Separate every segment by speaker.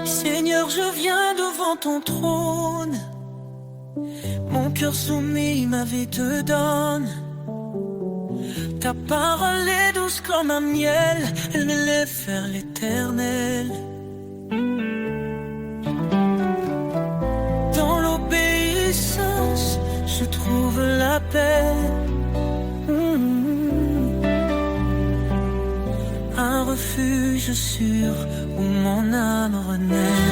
Speaker 1: Seigneur, je viens devant ton trône. Mon cœur soumis, ma vie te donne. Ta parole est douce comme un miel, elle m'élève vers l'éternel. Dans l'obéissance, je trouve la paix. Un refuge sûr où mon âme renaît.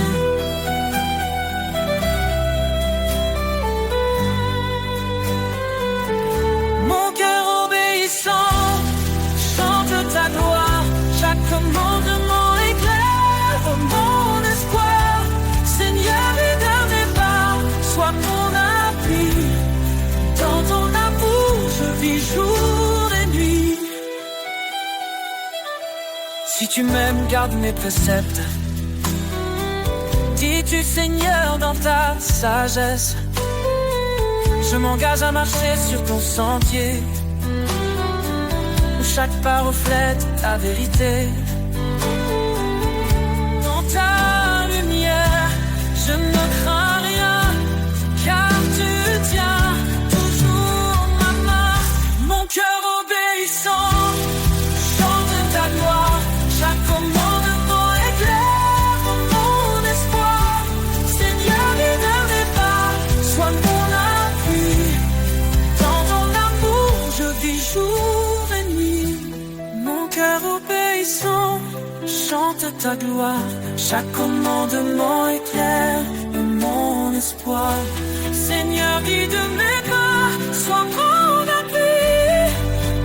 Speaker 1: Mon cœur obéissant chante ta gloire. Chaque commandement éclaire mon espoir. Seigneur, guide mes pas, sois mon appui. Dans ton amour, je vis jour et nuit. Si tu m'aimes, garde mes préceptes. Dis-tu, Seigneur, dans ta sagesse. Je m'engage à marcher sur ton sentier, où chaque pas reflète ta vérité. Dans ta lumière, je ne crains rien, car tu tiens toujours ma main. Mon cœur obéissant chante ta gloire. Chaque commandement éclaire mon espoir. Seigneur, guide mes pas, sois mon appui. Dans ton amour, je vis jour et nuit. Mon cœur obéissant chante ta gloire. Chaque commandement éclaire mon espoir. Seigneur, guide mes pas, sois mon appui.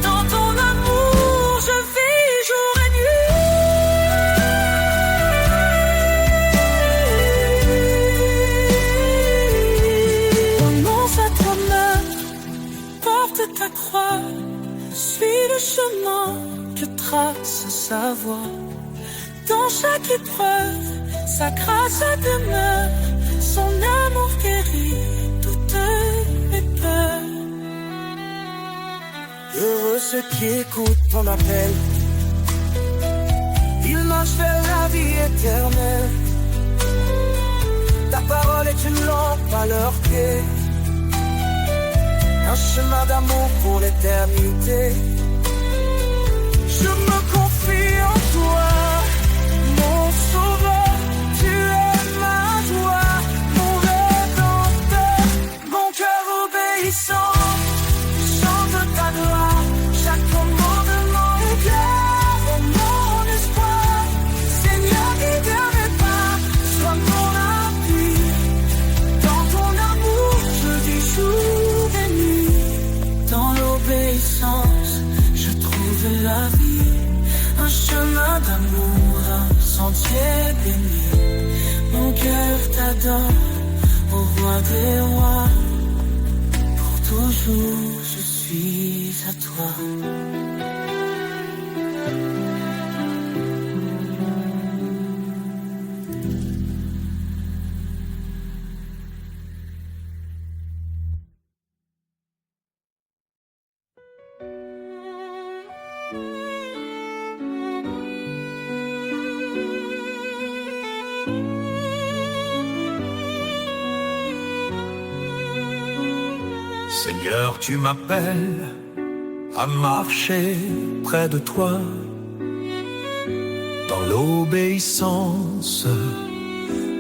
Speaker 1: Dans ton amour, je vis jour et nuit. Renonce à toi-même, porte ta croix, suis le chemin que trace sa voie. Dans chaque épreuve, sa grâce demeure, son amour guérit toutes mes peurs.
Speaker 2: Heureux ceux qui écoutent ton appel, ils marchent vers la vie éternelle. Ta parole est une lampe à leurs pieds, un chemin d'amour pour l'éternité. Je me confie en toi, mon sauveur, tu es ma joie, mon rédempteur. Mon cœur obéissant chante ta gloire. Chaque commandement éclaire mon espoir. Seigneur, guide mes pas, sois mon appui. Dans ton amour, je vis jour et nuit.
Speaker 1: Dans l'obéissance, je trouve la vie, un chemin d'amour, un sentier béni. Mon cœur t'adore, au roi des rois. Pour toujours, je suis à toi.
Speaker 3: Seigneur, tu m'appelles à marcher près de toi. Dans l'obéissance,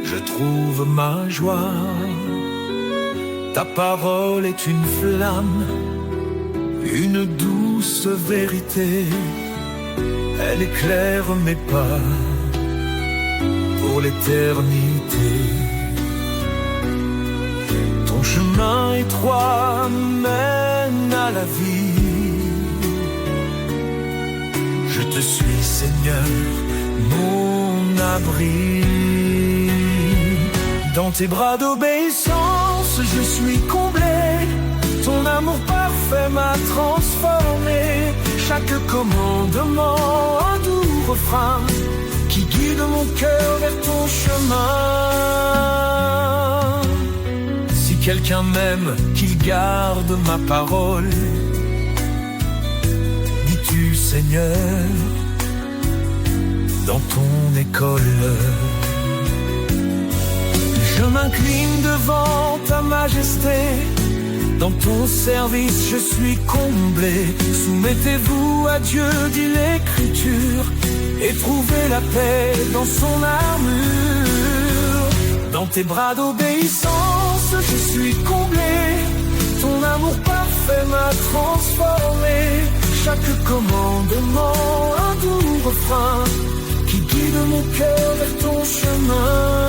Speaker 3: je trouve ma joie. Ta parole est une flamme, une douce vérité. Elle éclaire mes pas pour l'éternité. Ton chemin étroit mène à la vie. Je te suis, Seigneur, mon abri. Dans tes bras d'obéissance, je suis comblé. Ton amour parfait m'a transformé. Chaque commandement, un doux refrain qui guide mon cœur vers ton chemin. Si quelqu'un m'aime, qu'il garde ma parole. Dis-tu, Seigneur, dans ton école. Je m'incline devant ta majesté. Dans ton service je suis comblé. Soumettez-vous à Dieu, dit l'Écriture, et trouvez la paix dans son armure. Dans tes bras d'obéissance je suis comblé. Ton amour parfait m'a transformé. Chaque commandement, un doux refrain qui guide mon cœur vers ton chemin.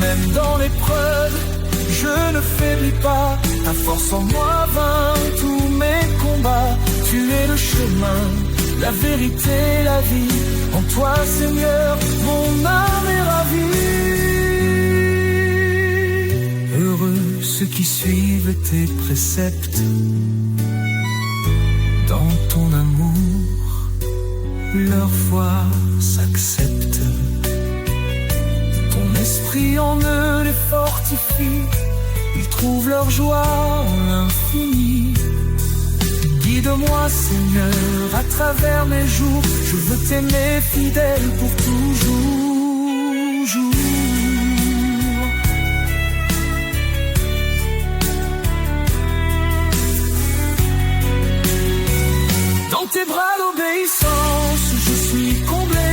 Speaker 3: Même dans l'épreuve, je ne faiblis pas. Ta force en moi vainc tous mes combats. Tu es le chemin, la vérité, la vie. En toi, Seigneur, mon âme est ravie. Heureux ceux qui suivent tes préceptes. Dans ton amour, leur foi s'accepte. Ton esprit en eux les fortifie. Ils trouvent leur joie en l'infini. Guide-moi, Seigneur, à travers mes jours. Je veux t'aimer fidèle pour toujours. Dans tes bras d'obéissance, je suis comblé.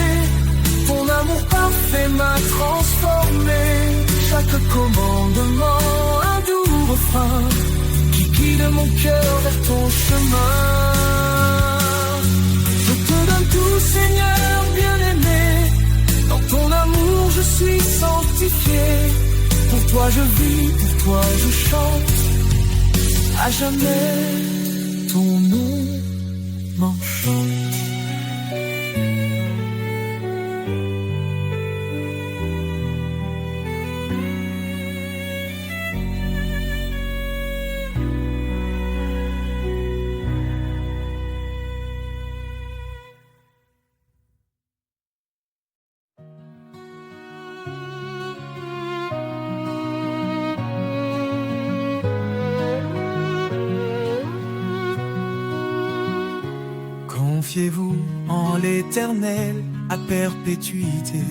Speaker 3: Ton amour parfait m'a transformé. Chaque commandement, un doux refrain qui guide mon cœur vers ton chemin. Je te donne tout, Seigneur bien-aimé. Dans ton amour, je suis sanctifié. Pour toi je vis, pour toi je chante. À jamais, ton nom m'enchante. Confiez-vous en l'Éternel à perpétuité.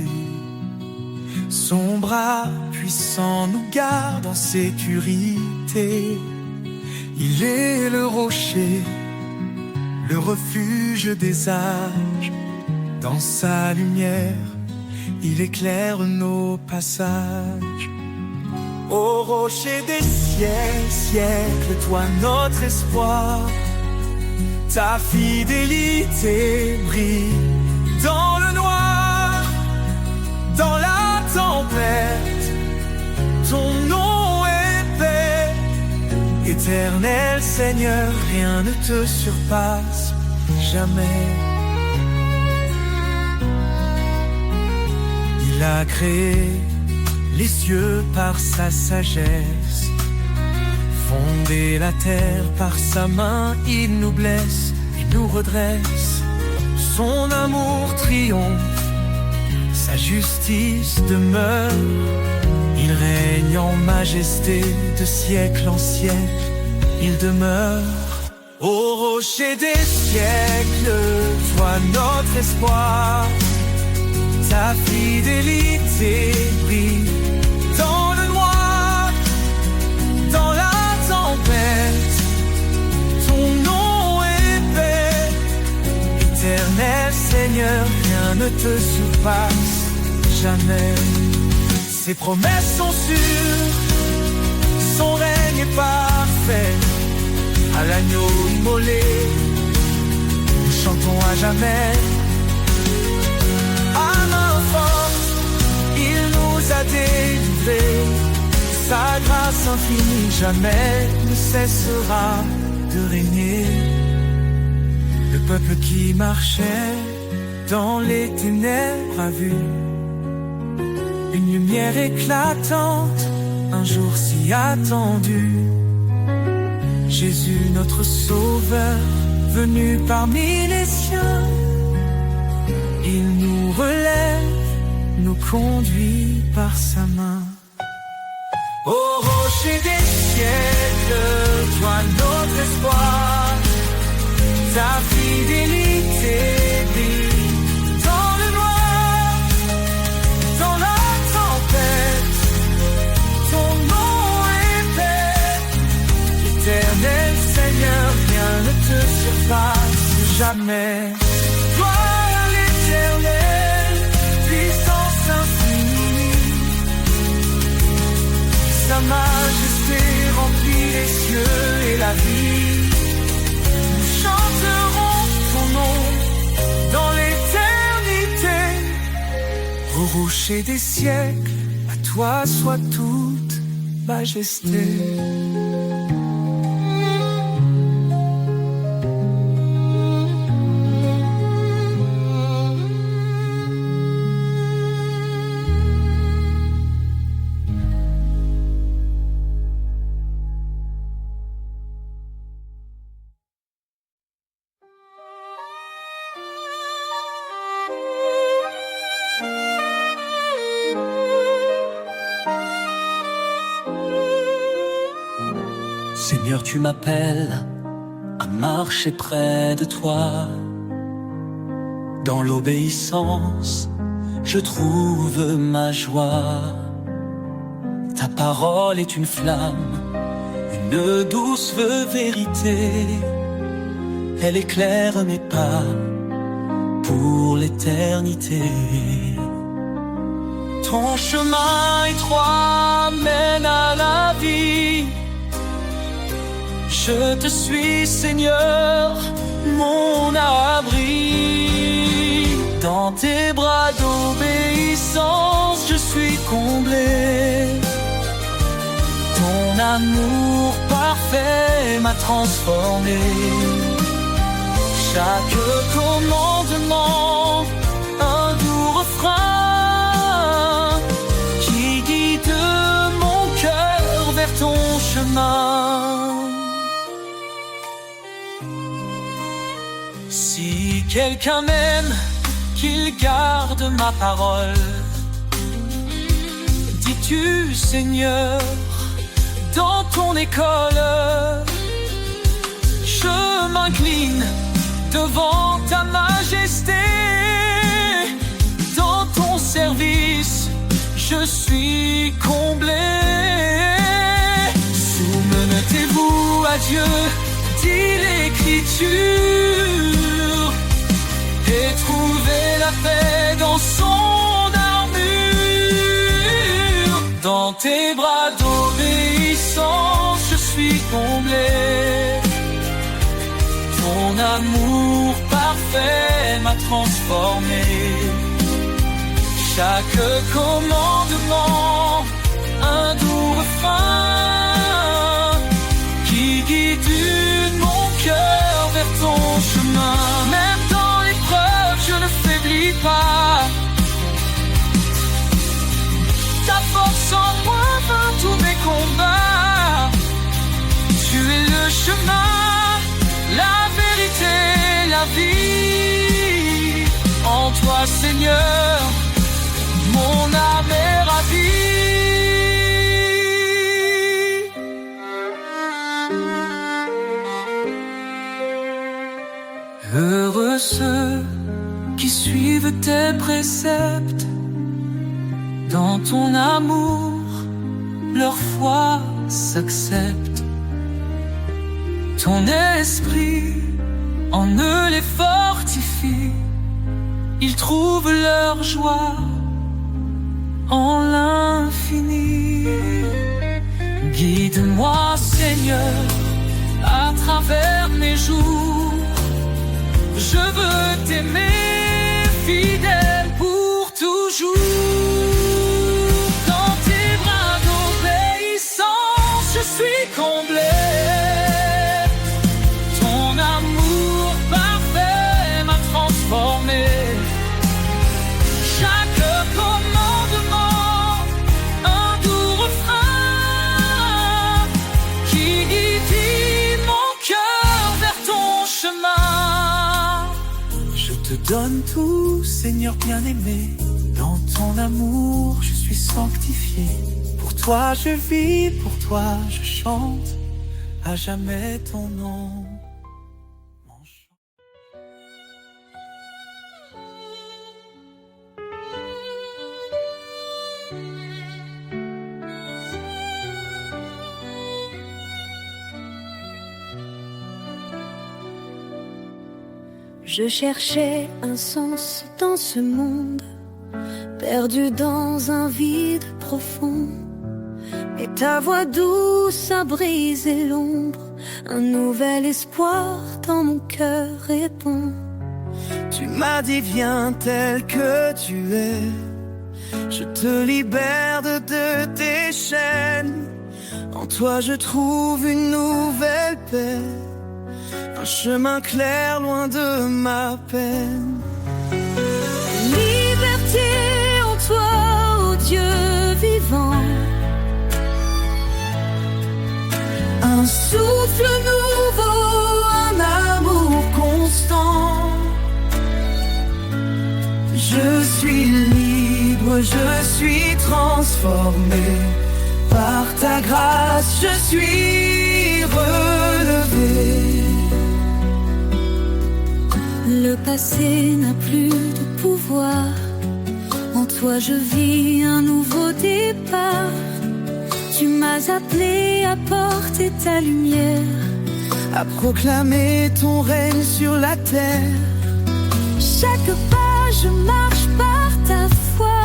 Speaker 3: Son bras puissant nous garde en sécurité. Il est le rocher, le refuge des âges. Dans sa lumière, il éclaire nos passages. Ô rocher des siècles, toi notre espoir. Ta fidélité brille dans le noir, dans la tempête. Ton nom est paix. Éternel Seigneur, rien ne te surpasse jamais. Il a créé les cieux par sa sagesse. Fonder la terre par sa main, il nous blesse et nous redresse. Son amour triomphe, sa justice demeure. Il règne en majesté de siècle en siècle, il demeure. Ô rocher des siècles, toi notre espoir. Ta fidélité brille dans le noir, dans la tempête. Ton nom est paix. Éternel Seigneur, rien ne te surpasse jamais. Ses promesses sont sûres, son règne est parfait. À l'agneau immolé, nous chantons à jamais. À main forte, il nous a délivrés. Sa grâce infinie jamais ne cessera de régner. Le peuple qui marchait dans les ténèbres a vu une lumière éclatante, un jour si attendu. Jésus notre sauveur, venu parmi les siens. Il nous relève, nous conduit par sa main. Ô rocher des siècles, toi notre espoir. Ta fidélité brille dans le noir, dans la tempête. Éternel Seigneur, rien ne te surpasse jamais. Gloire à l'Éternel, puissance infinie. Sa majesté remplit les cieux et la vie. Nous chanterons ton nom dans l'éternité. Au rocher des siècles, à toi soit toute majesté.
Speaker 1: Seigneur, tu m'appelles à marcher près de toi. Dans l'obéissance, je trouve ma joie. Ta parole est une flamme, une douce vérité. Elle éclaire mes pas pour l'éternité. Ton chemin étroit mène à la vie. Je te suis, Seigneur, mon abri. Dans tes bras d'obéissance, je suis comblé. Ton amour parfait m'a transformé. Chaque commandement, un doux refrain qui guide mon cœur vers ton chemin. Si quelqu'un m'aime, qu'il garde ma parole. Dis-tu, Seigneur, dans ton école, je m'incline devant ta majesté. Dans ton service, je suis comblé. Soumettez-vous à Dieu, dit l'Écriture, et trouvez la paix dans son armure. Dans tes bras d'obéissance, je suis comblé. Ton amour parfait m'a transformé. Chaque commandement, un doux refrain qui guide mon cœur vers ton chemin. Même dans l'épreuve, je ne faiblis pas. Ta force en moi vainc tous mes combats. Tu es le chemin, la vérité, la vie. En toi, Seigneur, mon âme est ravie. Heureux ceux qui suivent tes préceptes. Dans ton amour, leur foi s'accepte. Ton esprit en eux les fortifie. Ils trouvent leur joie en l'infini. Guide-moi, Seigneur, à travers mes jours. Je veux t'aimer, fidèle pour toujours. Dans tes bras d'obéissance, je suis comblé. Ton amour parfait m'a transformé. Chaque commandement, un doux refrain qui guide mon cœur vers ton chemin. Je te donne tout, Seigneur bien-aimé. Dans ton amour, je suis sanctifié. Pour toi je vis, pour toi je chante, à jamais ton nom.
Speaker 4: Je cherchais un sens dans ce monde, perdu dans un vide profond. Et ta voix douce a brisé l'ombre, un nouvel espoir dans mon cœur répond.
Speaker 3: Tu m'as dit viens tel que tu es, je te libère de tes chaînes. En toi je trouve une nouvelle paix, un chemin clair loin de ma peine.
Speaker 4: Liberté en toi, ô Dieu vivant.
Speaker 3: Un souffle nouveau, un amour constant. Je suis libre, je suis transformé. Par ta grâce, je suis relevé.
Speaker 4: Le passé n'a plus de pouvoir. En toi je vis un nouveau départ. Tu m'as appelé à porter ta lumière,
Speaker 3: à proclamer ton règne sur la terre.
Speaker 4: Chaque pas je marche par ta foi,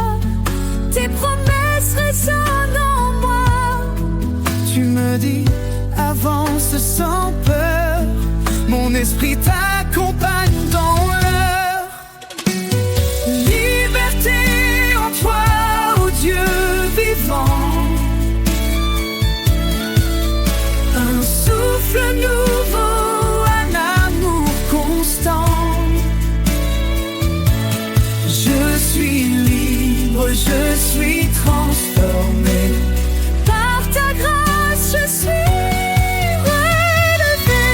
Speaker 4: tes promesses résonnent en moi.
Speaker 3: Tu me dis avance sans peur, mon esprit t'accompagne dans l'heure. Liberté en toi, ô Dieu vivant. Un souffle nouveau, un amour constant. Je suis libre, je suis transformé.
Speaker 4: Par ta grâce, je suis relevé.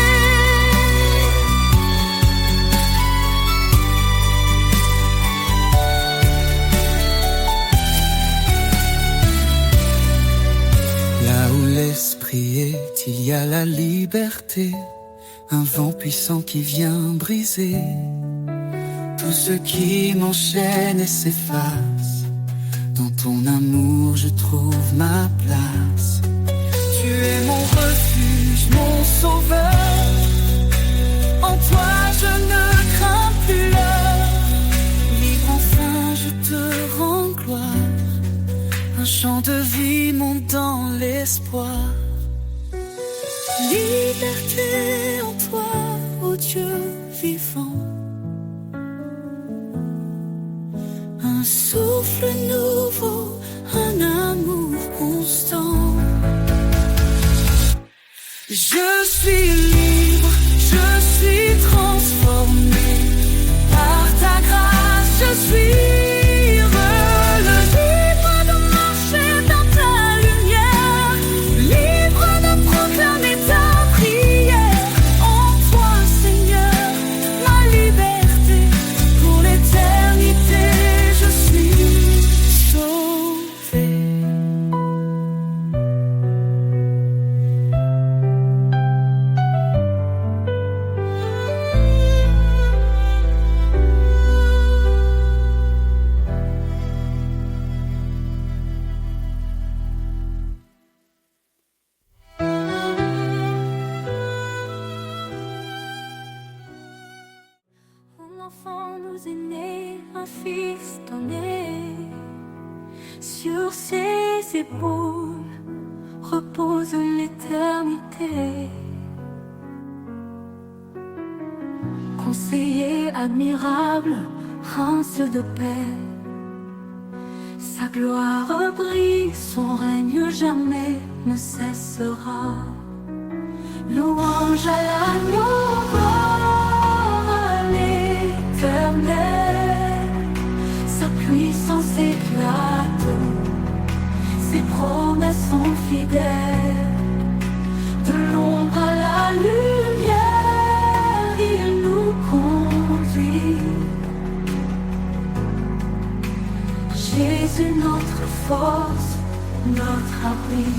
Speaker 3: Là où l'esprit est, il y a la liberté. Un vent puissant qui vient briser tout ce qui m'enchaîne et s'efface. Dans ton amour je trouve ma place. Tu es mon refuge, mon sauveur. En toi je ne crains plus l'heure. Libre enfin je te rends gloire. Un chant de vie monte dans l'espoir.
Speaker 4: Liberté en toi, ô Dieu vivant. Un souffle nouveau, un amour constant.
Speaker 3: Je suis libre, je suis transformé. Par ta grâce, je suis relevé.
Speaker 4: Libre de marcher dans ta lumière, libre de proclamer ta prière. En toi, Seigneur, ma liberté pour l'éternité. Je suis sauvé.
Speaker 5: Un enfant nous est né, un fils donné. Sur ses épaules repose l'éternité. Conseiller admirable, prince de paix. Sa gloire brille, son règne jamais ne cessera. Louange à l'agneau, gloire à l'Éternel. Sa puissance éclate, ses promesses sont fidèles. De l'ombre à la lumière, il nous conduit. Jésus, notre force, notre abri.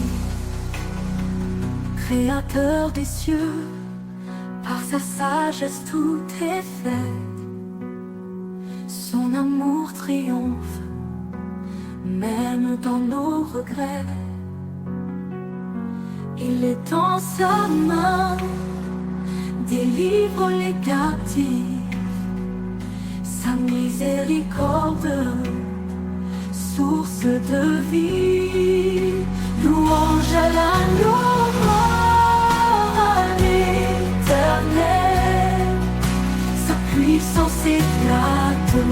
Speaker 5: Créateur des cieux, par sa sagesse tout est fait. Son amour triomphe, même dans nos regrets. Il est dans sa main, délivre les captifs. miséricorde, source de vie. Louange à l'agneau mort, à l'Éternel. Sa puissance éclate,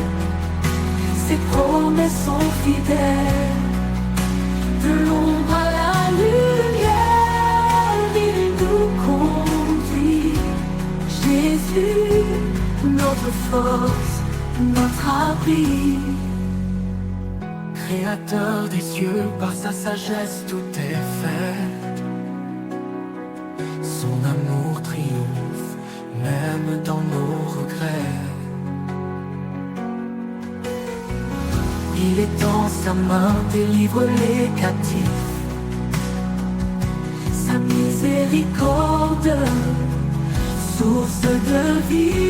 Speaker 5: ses promesses sont fidèles. De l'ombre à la lumière, il nous conduit. Jésus, notre force, notre abri.
Speaker 3: Créateur des cieux, par sa sagesse tout est fait. Son amour triomphe, même dans nos regrets. Il étend sa main, délivre les captifs.
Speaker 5: Sa miséricorde, source de vie.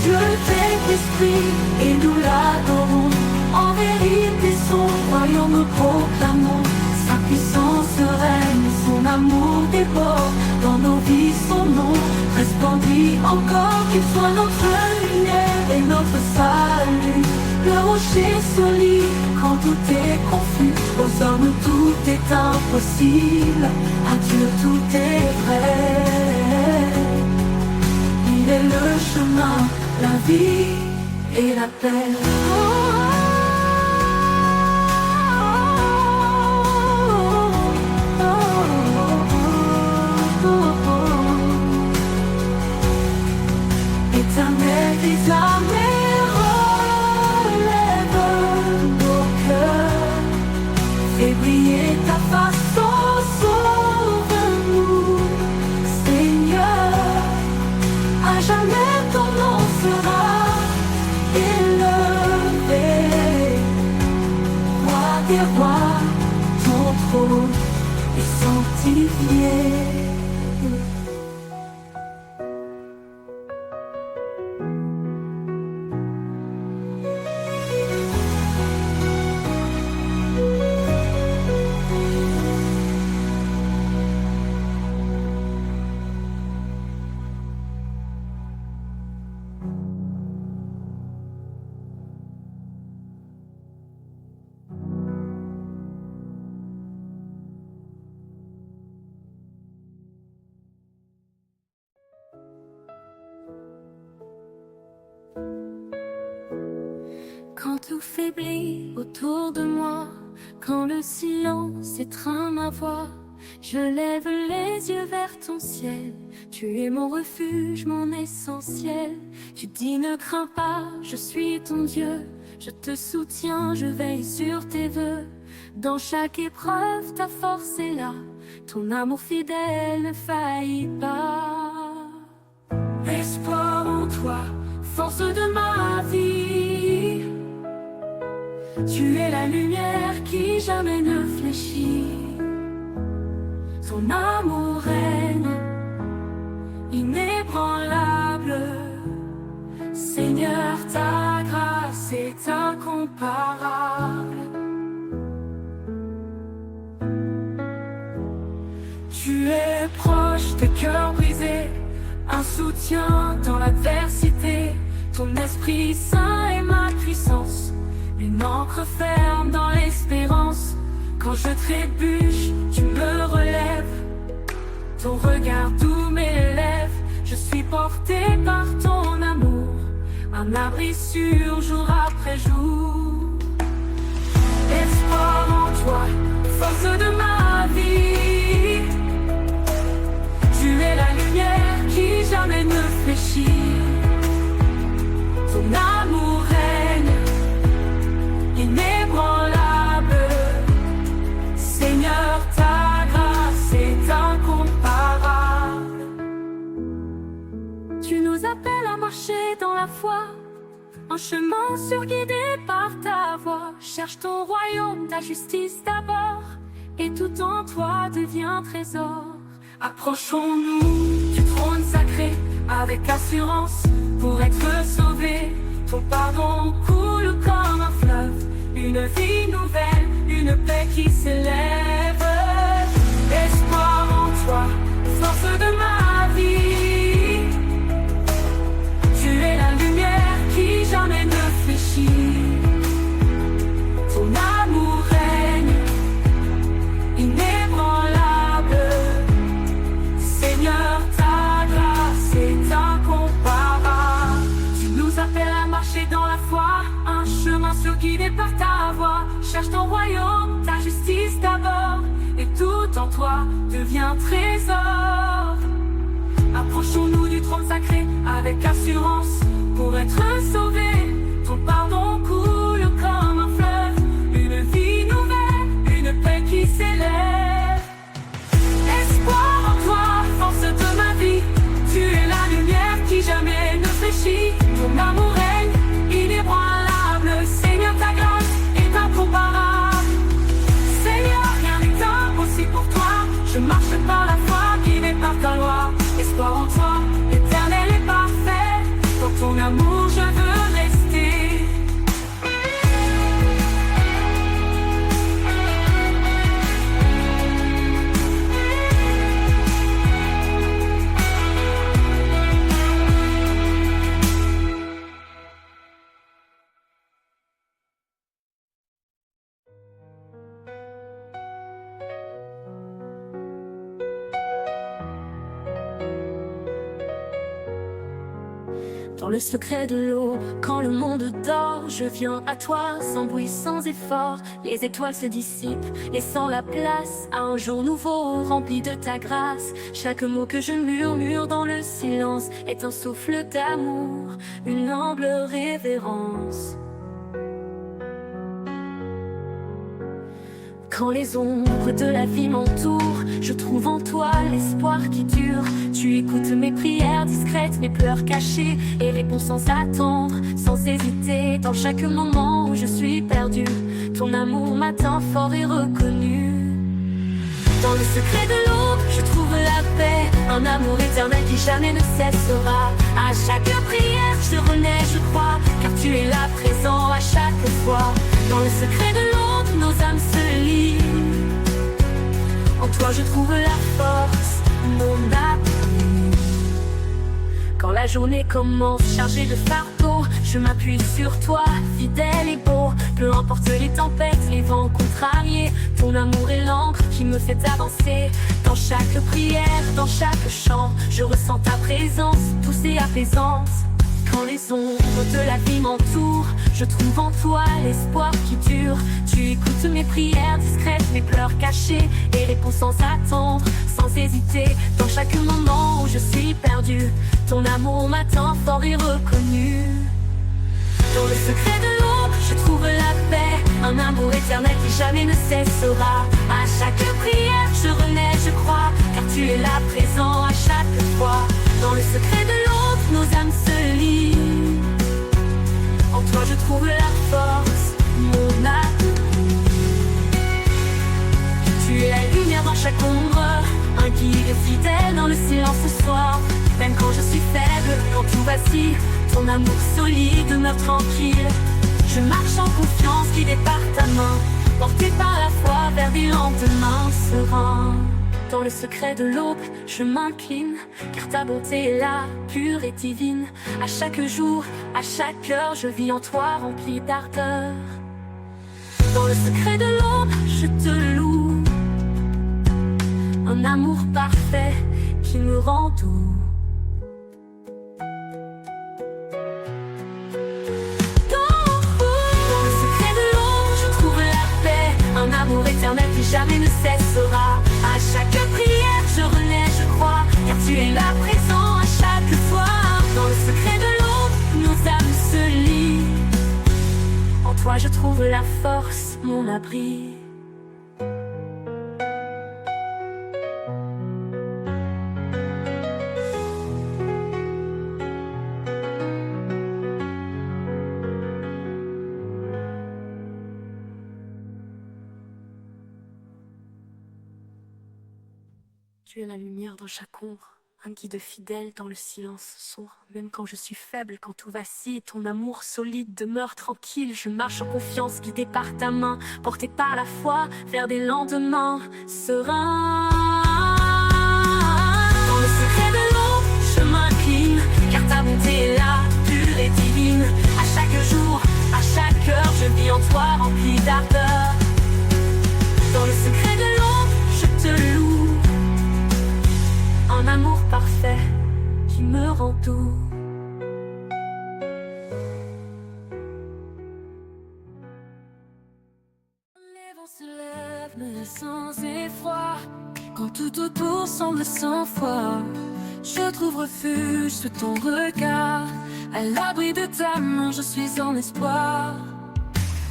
Speaker 5: Dieu fait l'esprit et nous l'adorons. En vérité son royaume nous proclamons. Sa puissance règne, son amour déborde. Dans nos vies son nom resplendit encore. Qu'il soit notre lumière et notre salut. Le rocher solide quand tout est confus. Aux hommes tout est impossible, à Dieu tout est vrai. Il est le chemin, la vie et la paix. Éternel des armées, relève nos cœurs. Fais briller ta face, oh, sauve-nous, Seigneur. À jamais ton nom sera élevé. Roi des rois, ton trône est sanctifié. Quand tout faiblit autour de moi, quand le silence étreint ma voix, je lève les yeux vers ton ciel. Tu es mon refuge, mon essentiel. Tu dis ne crains pas, je suis ton Dieu. Je te soutiens, je veille sur tes vœux. Dans chaque épreuve, ta force est là. Ton amour fidèle ne faillit pas. Espoir en toi, force de ma vie. Tu es la lumière qui jamais ne fléchit. Ton amour règne, inébranlable. Seigneur, ta grâce est incomparable. Tu es proche des cœurs brisés, un soutien dans l'adversité. Ton esprit saint est ma puissance, une encre ferme dans l'espérance. Quand je trébuche, tu me relèves. Ton regard doux m'élève. Je suis porté par ton amour, un abri sûr jour après jour. Espoir en toi, force de ma vie. Tu es la lumière qui jamais ne fléchit. Ton amour règne, inébranlable. Seigneur, ta grâce est incomparable. Tu nous appelles à marcher dans la foi, un chemin surguidé par ta voix. Cherche ton royaume, ta justice d'abord, et tout en toi devient trésor. Approchons-nous du trône sacré avec assurance pour être sauvés. Ton pardon coule comme un fleuve, une vie nouvelle, une paix qui s'élève. Espoir en toi, force de ma vie. Tu es la lumière cherche ton royaume, ta justice d'abord, et tout en toi devient trésor. Approchons-nous du trône sacré avec assurance pour être sauvés. Ton pardon coule comme un fleuve, une vie nouvelle, une paix qui s'élève. Espoir en toi, force de ma vie, tu es la lumière qui jamais ne fléchit. Ton amour règne inébranlable, Seigneur, ta grâce est incomparable. Seigneur, rien n'est impossible pour toi, je marche par la foi guidée par ta loi. Espoir en toi, l'éternel est parfait, dans ton amour je veux rester. Dans le secret de l'eau, quand le monde dort, je viens à toi sans bruit, sans effort. Les étoiles se dissipent, laissant la place à un jour nouveau rempli de ta grâce. Chaque mot que je murmure dans le silence est un souffle d'amour, une humble révérence. Quand les ombres de la vie m'entourent, je trouve en toi l'espoir qui dure. Tu écoutes mes prières discrètes, mes pleurs cachés, et réponds sans attendre, sans hésiter. Dans chaque moment où je suis perdu, ton amour m'atteint fort et reconnu. Dans le secret de l'aube, je trouve la paix, un amour éternel qui jamais ne cessera. À chaque prière, je renais, je crois, car tu es là présent à chaque fois. Dans le secret de l'aube, nos âmes se lient. En toi, je trouve la force, mon appui. Quand la journée commence chargée de fardeaux, je m'appuie sur toi, fidèle et beau. Peu importe les tempêtes, les vents contrariés, ton amour est l'encre qui me fait avancer. Dans chaque prière, dans chaque chant, je ressens ta présence, douce et apaisante. Quand les ombres de la vie m'entourent, je trouve en toi l'espoir qui dure. Tu écoutes mes prières discrètes, mes pleurs cachés, et réponds sans attendre, sans hésiter. Dans chaque moment où je suis perdu, ton amour m'attend fort et reconnu. Dans le secret de l'aube, je trouve la paix, un amour éternel qui jamais ne cessera. À chaque prière, je renais, je crois, car tu es là présent à chaque fois. Dans le secret de l'aube, nos âmes se lient. En toi, je trouve la force, mon appui. Tu es la lumière dans chaque ombre, un guide fidèle dans le silence ce soir. Même quand je suis faible, quand tout vacille, ton amour solide demeure tranquille. Je marche en confiance, guidé par ta main, porté par la foi vers des lendemains sereins. Dans le secret de l'aube, je m'incline, car ta bonté est là, pure et divine. À chaque jour, à chaque heure, je vis en toi rempli d'ardeur. Dans le secret de l'aube, je te loue, un amour parfait qui me rend doux. Un amour éternel qui jamais ne cessera. À chaque prière, je renais, je crois, car tu es là présent à chaque fois. Dans le secret de l'aube, nos âmes se lient. En toi, je trouve la force, mon abri. Tu es la lumière dans chaque ombre, un guide fidèle dans le silence sourd. Même quand je suis faible, quand tout vacille, ton amour solide demeure tranquille. Je marche en confiance, guidé par ta main, porté par la foi vers des lendemains sereins. Dans le secret de l'aube, je m'incline, car ta bonté est là, pure et divine. À chaque jour, à chaque heure, je vis en toi rempli d'ardeur. Dans le secret de l'aube, je te loue, un amour parfait qui me rend doux. semble sans foi, je trouve refuge sous ton regard. À l'abri de ta main, je suis en espoir.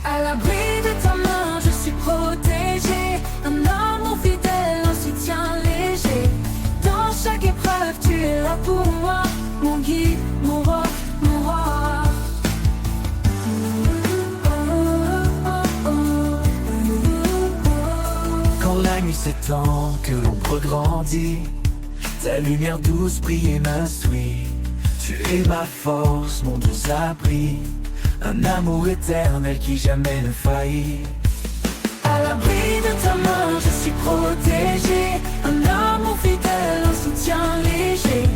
Speaker 5: À l'abri de ta main, je suis protégé. Un amour fidèle, un soutien léger. Dans chaque épreuve, tu es là pour moi. Mon guide, mon roc, mon roi.
Speaker 3: Quand la nuit s'étend, que l'ombre grandit, ta lumière douce brille et m'instruit. Tu es ma force, mon doux abri, un amour éternel qui jamais ne faillit.
Speaker 5: À l'abri de ta main, je suis protégé. Un amour fidèle, un soutien léger.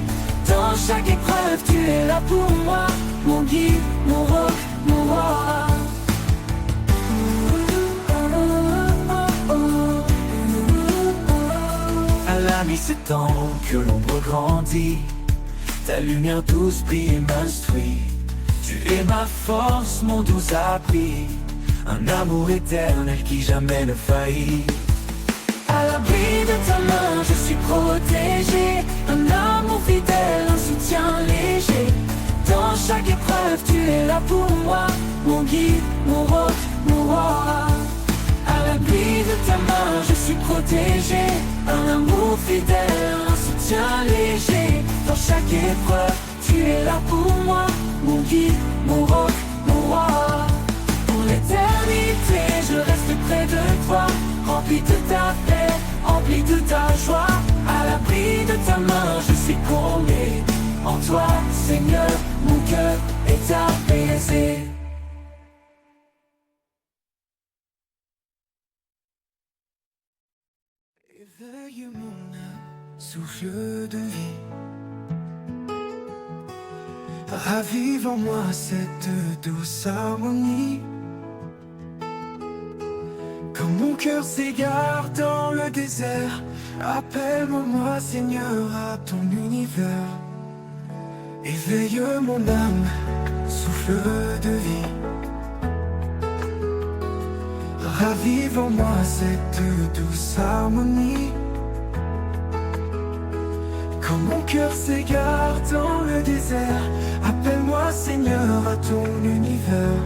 Speaker 5: Dans chaque épreuve, tu es là pour moi. Mon guide, mon roc, mon roi.
Speaker 3: À la nuit s'étend, que l'ombre grandit, ta lumière douce brille et m'instruit. Tu es ma force, mon doux abri, un amour éternel qui jamais ne faillit.
Speaker 5: À l'abri de ta main, je suis protégé. Un amour fidèle, un soutien léger. Dans chaque épreuve, tu es là pour moi. Mon guide, mon roc, mon roi. À l'abri de ta main, je suis protégé. Un amour fidèle, un soutien léger. Dans chaque épreuve, tu es là pour moi. Mon guide, mon roc, mon roi. Pour l'éternité, je reste près de toi. Rempli de ta paix, rempli de ta joie. À l'abri de ta main, je suis comblé. En toi, Seigneur, mon cœur est apaisé.
Speaker 3: Éveille mon âme, souffle de vie. Ravive en moi cette douce harmonie. Quand mon cœur s'égare dans le désert, appelle-moi Seigneur à ton univers. Éveille mon âme, souffle de vie. Ravive en moi cette douce harmonie. Quand mon cœur s'égare dans le désert, appelle-moi Seigneur à ton univers.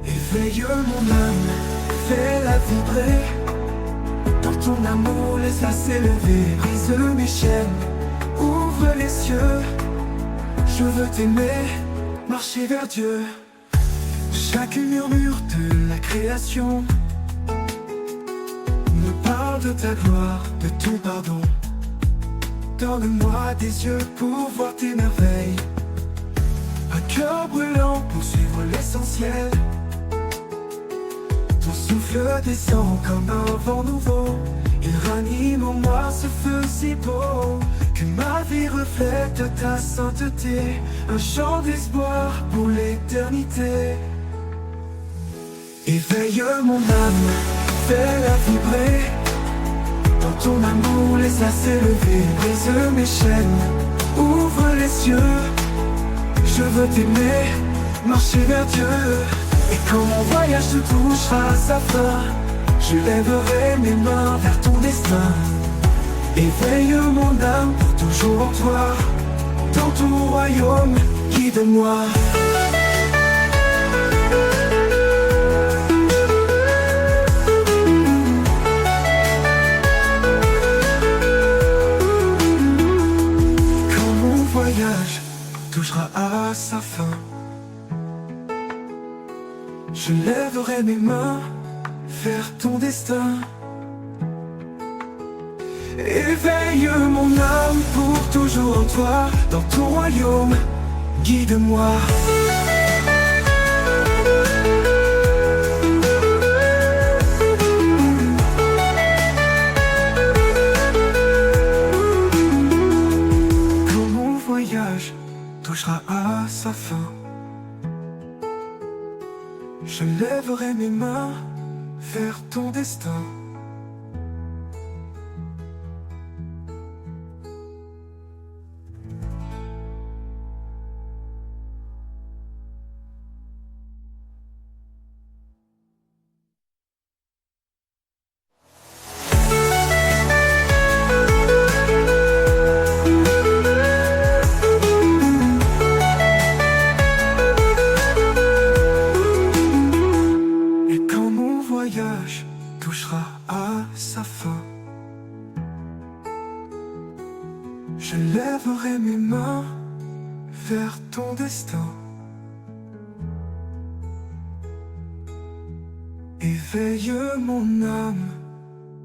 Speaker 3: Éveille mon âme, fais-la vibrer. Dans ton amour, laisse-la s'élever. Brise mes chaînes, ouvre les cieux. Je veux t'aimer, marcher vers Dieu. Chaque murmure de la création me parle de ta gloire, de ton pardon. Donne-moi des yeux pour voir tes merveilles, un cœur brûlant pour suivre l'essentiel. Ton souffle descend comme un vent nouveau. Il ranime en moi ce feu si beau, que ma vie reflète ta sainteté. Un chant d'espoir pour l'éternité. Éveille mon âme, fais-la vibrer. Dans ton amour, laisse-la s'élever. Brise mes chaînes, ouvre les cieux. Je veux t'aimer, marcher vers Dieu. Et quand mon voyage se touchera à sa fin, je lèverai mes mains vers ton destin. Éveille mon âme pour toujours en toi. Dans ton royaume, guide-moi. Touchera à sa fin, je lèverai mes mains vers ton destin. Éveille mon âme pour toujours en toi. Dans ton royaume, guide-moi. Quand mon voyage touchera à sa fin, je lèverai mes mains vers ton destin. Je lèverai mes mains vers ton destin. Éveille mon âme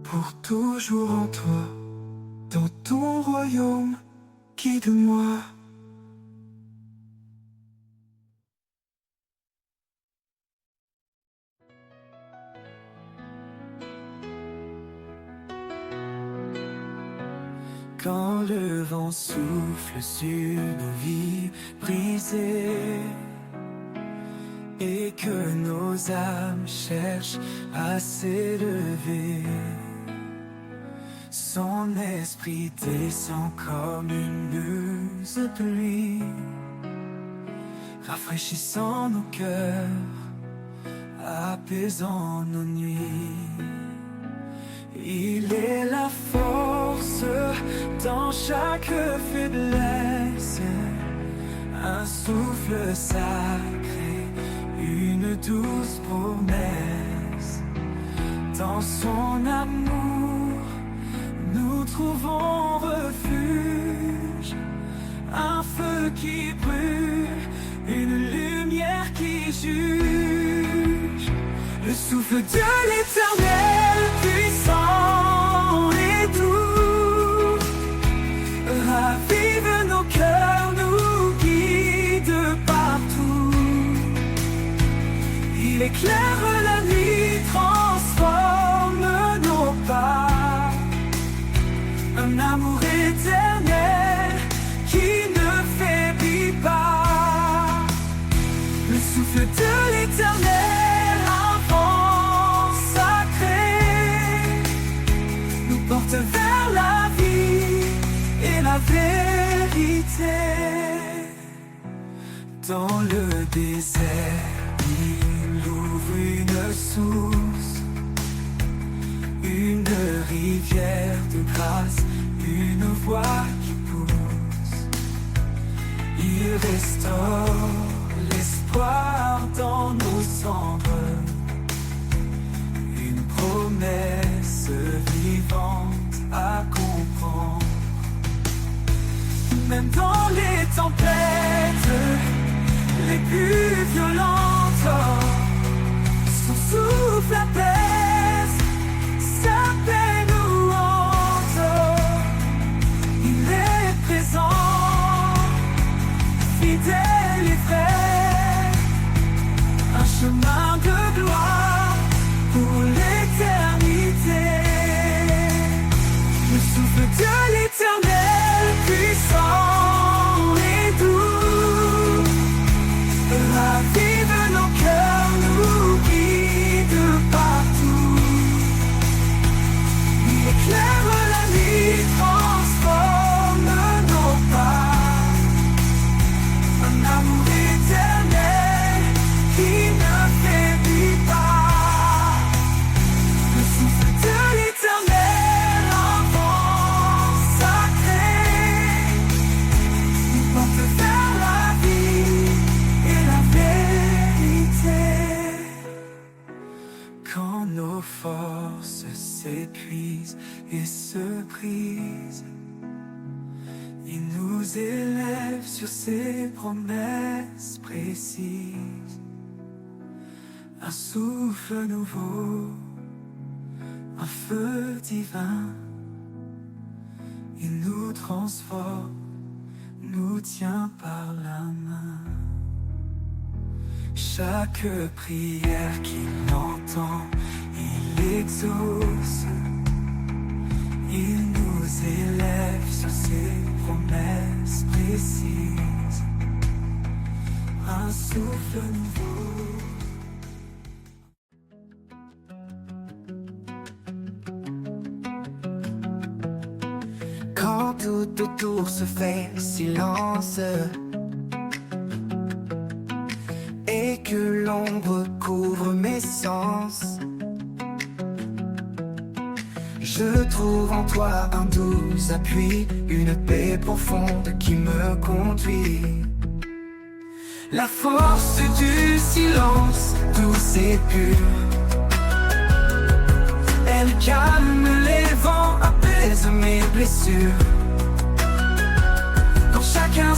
Speaker 3: pour toujours en toi. Dans ton royaume, guide-moi.
Speaker 1: Quand le vent souffle sur nos vies brisées et que nos âmes cherchent à s'élever, son esprit descend comme une muse de pluie, rafraîchissant nos cœurs, apaisant nos nuits. Il est la force dans chaque faiblesse, un souffle sacré, une douce promesse. Dans son amour, nous trouvons refuge, un feu qui brûle, une lumière qui juge. Le souffle de l'Éternel, puissant et doux, ravive nos cœurs, nous guide partout. Il éclaire la nuit, transforme nos pas. Un amour éternel qui ne faiblit pas. Le souffle de l'Éternel, un vent sacré, nous porte vers la vie et la vérité. Dans le désert, il ouvre une source, une rivière de grâce, une voix qui pousse. Il restaure l'espoir dans nos cendres, une promesse vivante à comprendre. Même dans les tempêtes les plus violentes, son souffle apaise, sa paix nous hante. Il est présent, fidèle et vrai, un chemin de gloire pour l'éternité. Le souffle de l'Éternel, puissant et doux, ravive nos cœurs, nous guide partout. Il éclaire la nuit, transforme nos pas. Un amour éternel qui ne faiblit pas. Le souffle de l'Éternel, un vent sacré, nous porte vers la vie et la vérité. Quand nos forces s'épuisent et se brisent, il nous élève sur ses promesses précises. Un souffle nouveau, un feu divin, il nous transforme, nous tient par la main. Chaque prière qu'il entend, il exauce. Il nous élève sur ses promesses précises. Un souffle nouveau.
Speaker 2: Quand tout autour se fait silence et que l'ombre couvre mes sens, je trouve en toi un doux appui, une paix profonde qui me conduit. La force du silence, douce et pure, elle calme les vents, apaise mes blessures.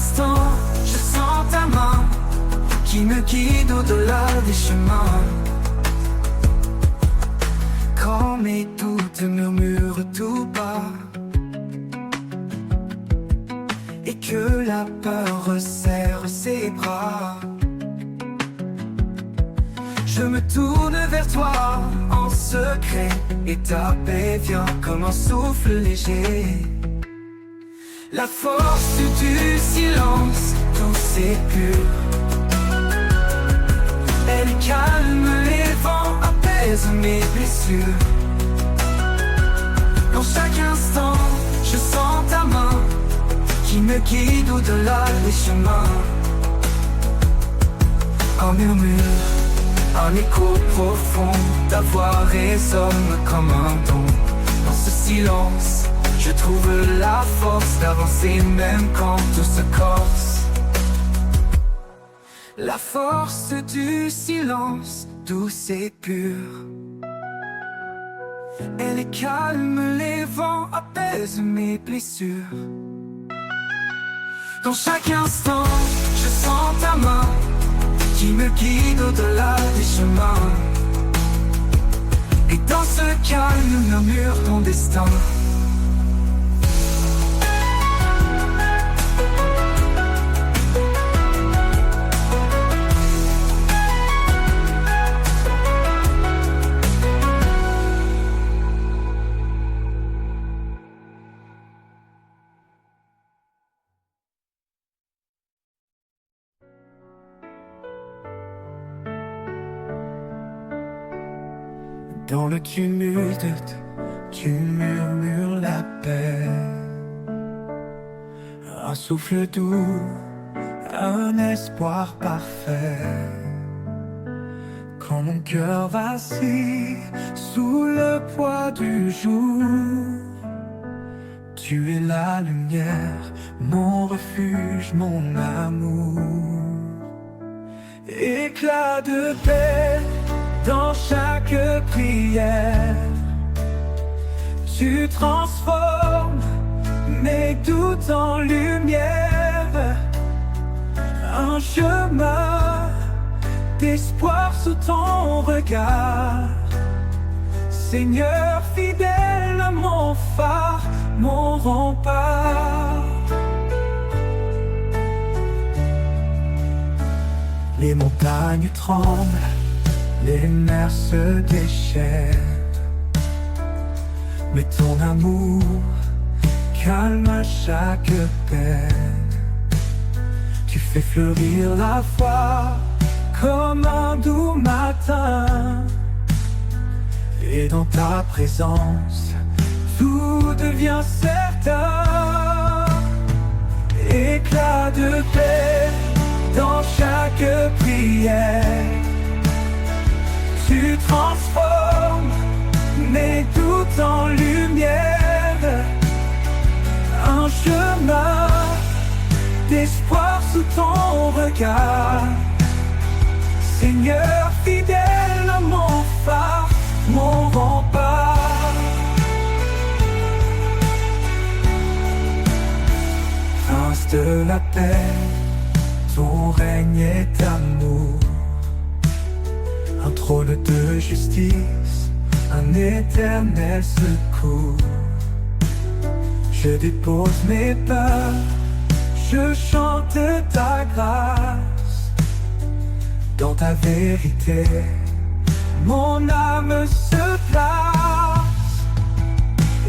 Speaker 2: instant, je sens ta main qui me guide au-delà des chemins. Quand mes doutes murmurent tout bas et que la peur resserre ses bras, je me tourne vers toi en secret et ta paix vient comme un souffle léger. La force du silence, douce et pure, elle calme les vents, apaise mes blessures. Dans chaque instant, je sens ta main qui me guide au-delà des chemins. Un murmure, un écho profond, ta voix résonne comme un don. Dans ce silence, je trouve la force d'avancer même quand tout se corse. La force du silence, douce et pure, elle calme les vents, apaise mes blessures. Dans chaque instant, je sens ta main qui me guide au-delà des chemins. Et dans ce calme murmure ton destin. Dans le tumulte, tu murmures la paix. Un souffle doux, un espoir parfait. Quand mon cœur vacille sous le poids du jour, tu es la lumière, mon refuge, mon amour. Éclat de paix dans chaque prière, tu transformes mes doutes en lumière. Un chemin d'espoir sous ton regard. Seigneur fidèle, mon phare, mon rempart. Les montagnes tremblent, les mers se déchaînent, mais ton amour calme chaque peine. Tu fais fleurir la foi comme un doux matin, et dans ta présence tout devient certain. Éclat de paix dans chaque prière, tu transformes mes doutes en lumière. Un chemin d'espoir sous ton regard. Seigneur fidèle, mon phare, mon rempart. Prince de la paix, ton règne est amour. Un trône de justice, un éternel secours. Je dépose mes peurs, je chante ta grâce. Dans ta vérité, mon âme se place.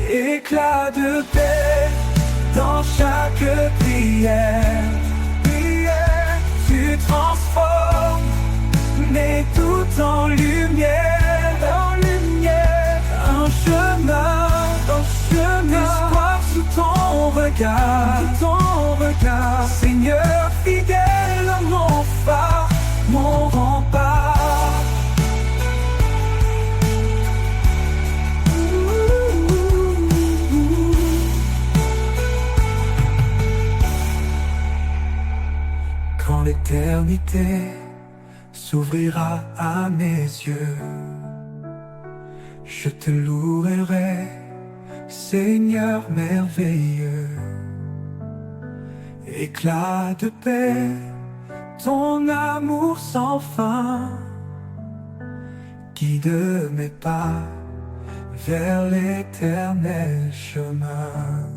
Speaker 2: Éclat de paix dans chaque prière. Tu transformes mes doutes en lumière, un chemin d'espoir sous ton regard, Seigneur fidèle, mon phare, mon rempart. Quand l'éternité s'ouvrira à mes yeux, je te louerai, Seigneur merveilleux. éclat de paix, ton amour sans fin guide mes pas vers l'éternel chemin.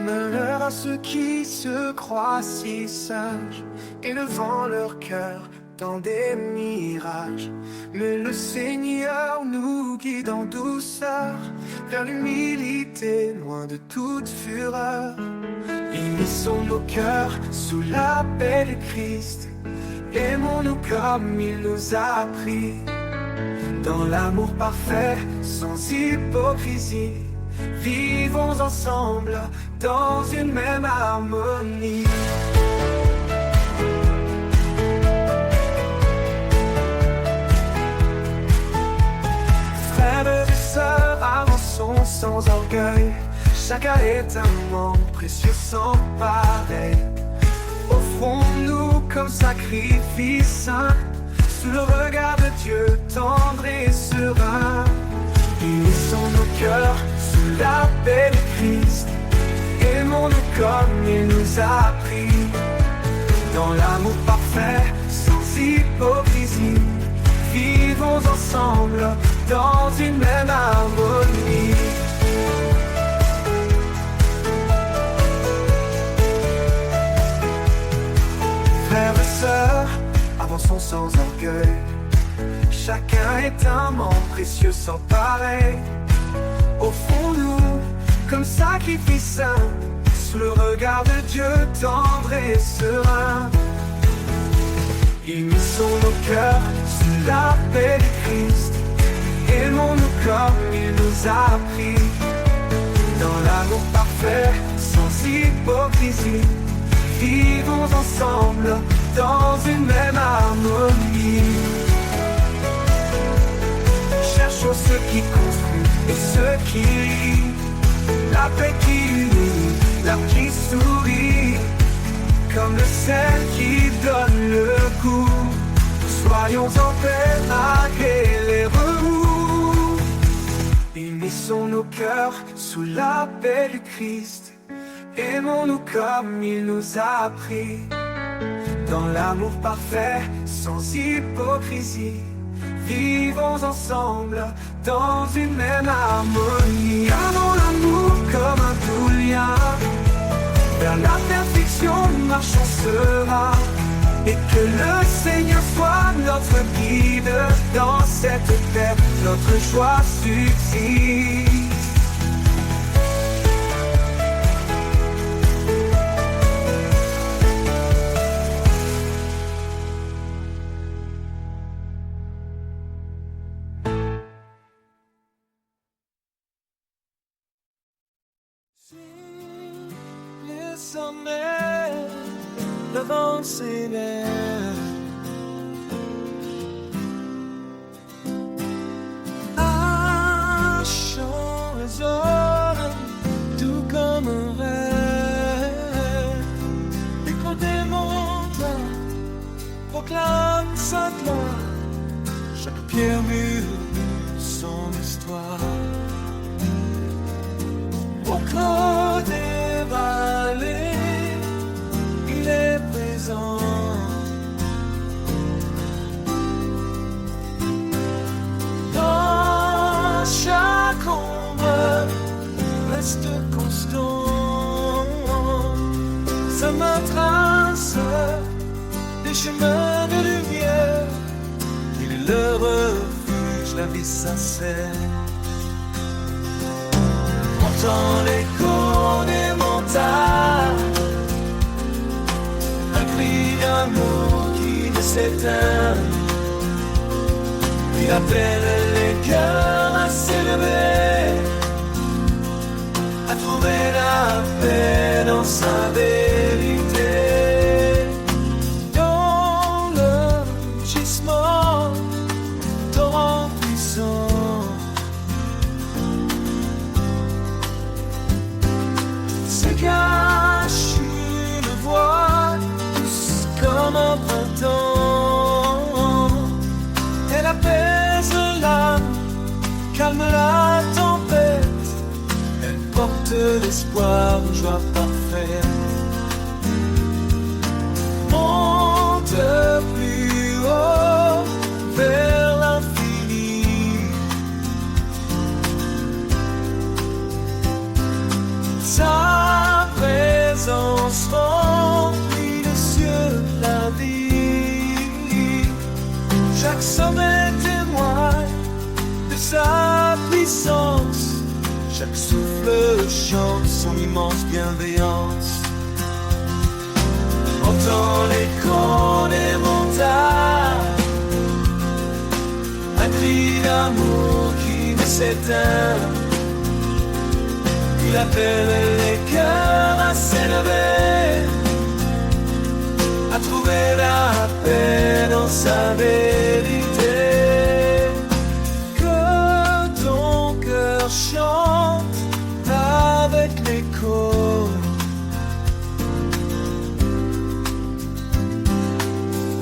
Speaker 2: Malheur à ceux qui se croient si sages, élevant leur cœur dans des mirages. Mais le Seigneur nous guide en douceur vers l'humilité, loin de toute fureur. Unissons nos cœurs sous la paix du Christ, aimons-nous comme il nous a appris, dans l'amour parfait, sans hypocrisie. Vivons ensemble dans une même harmonie. Frères et sœurs, avançons sans orgueil. Chacun est un membre précieux sans pareil. Offrons-nous comme sacrifice saint, sous le regard de Dieu tendre et serein. Unissons nos cœurs sous la paix du Christ, aimons-nous comme il nous a appris, dans l'amour parfait, sans hypocrisie. Vivons ensemble dans une même harmonie. Frères et sœurs, avançons sans orgueil. Chacun est un membre précieux sans pareil. Offrons-nous comme sacrifice saint, sous le regard de Dieu tendre et serein. Unissons nos cœurs sous la paix du Christ, aimons-nous comme il nous a appris, dans l'amour parfait, sans hypocrisie. Vivons ensemble dans une même harmonie. Cherchons ceux qui construisent et ceux qui rient, la paix qui unit, l'âme qui sourit, comme le sel qui donne le goût. Soyons en paix malgré les remous. Unissons nos cœurs sous la paix du Christ, aimons-nous comme il nous a appris, dans l'amour parfait, sans hypocrisie. Vivons ensemble dans une même harmonie. Gardons l'amour comme un doux lien, vers la perfection marchons serein. Et que le Seigneur soit notre guide dans cette terre, notre joie subsiste.
Speaker 3: Le sommet, le vent s'énerve. Un chant résonne, tout comme un rêve. L'écho des montagnes proclame sa gloire. Chaque pierre murmure son histoire. Au creux des vallées, il est présent. Dans chaque ombre, reste constant. Ça me trace des chemins de lumière. Il est le refuge, la vie sincère. Dans l'écho des montagnes, un cri d'amour qui ne s'éteint. Il appelle les cœurs à s'élever, à trouver la paix dans sa vérité. Dans le gisement, torrent puissant, se cache une voix douce comme un printemps. Elle apaise l'âme, calme la tempête, elle porte l'espoir, une joie parfaite. Monte plus haut vers l'infini, sa présence remplit les cieux, la vie. Chaque sommet témoigne de sa puissance, chaque souffle chante son immense bienveillance. Entends l'écho des montagnes, un cri d'amour qui ne s'éteint. Il appelle les cœurs à s'élever, à trouver la paix dans sa vérité. Que ton cœur chante avec l'écho,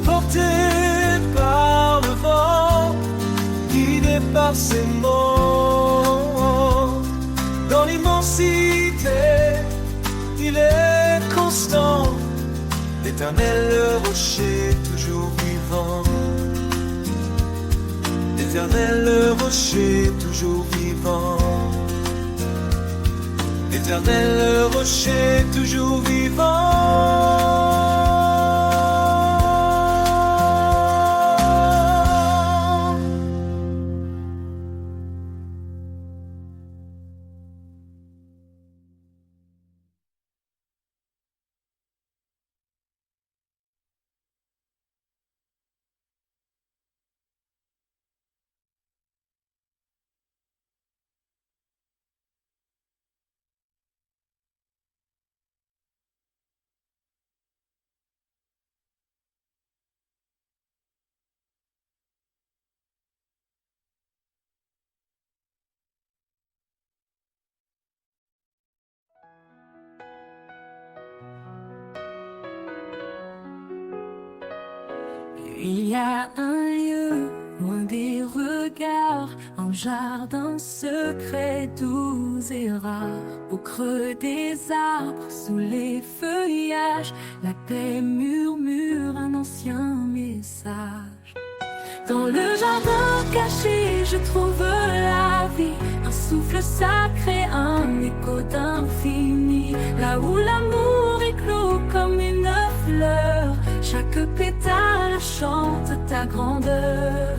Speaker 3: porté par le vent, guidé par ses mots. Dans l'immensité, il est constant, l'éternel le rocher toujours vivant. L'éternel le rocher toujours vivant. L'éternel le rocher toujours vivant.
Speaker 5: Il y a un lieu loin des regards, un jardin secret, doux et rare. Au creux des arbres, sous les feuillages, la paix murmure un ancien message. Dans le jardin caché, je trouve la vie, un souffle sacré, un écho d'infini. Là où l'amour éclot comme une fleur, chaque pétale chante ta grandeur.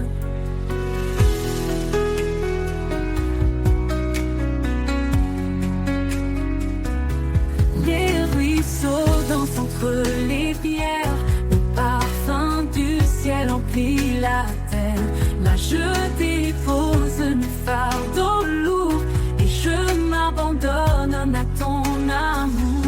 Speaker 5: Les ruisseaux dansent entre les pierres, le parfum du ciel emplit la terre. Là je dépose mes fardeaux lourds et je m'abandonne à ton amour.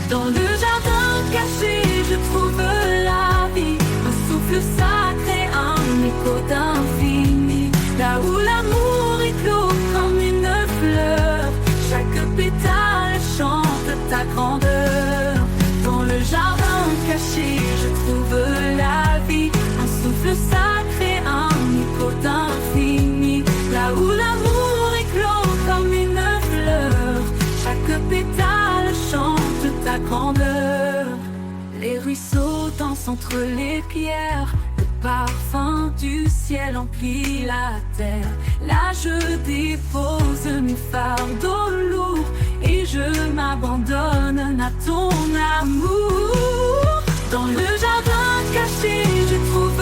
Speaker 5: Dans le jardin caché, je trouve la vie, un souffle sacré, un écho d'infini. Là où l'amour éclot comme une fleur, chaque pétale chante ta grandeur. Dans le jardin caché, je trouve la vie, un souffle sacré, un écho d'infini. Là où l'amour éclot comme une fleur, chaque pétale chante ta grandeur. Les ruisseaux dansent entre les pierres, le parfum du ciel emplit la terre. Là je dépose mes fardeaux lourds et je m'abandonne à ton amour. Dans le jardin caché, je trouve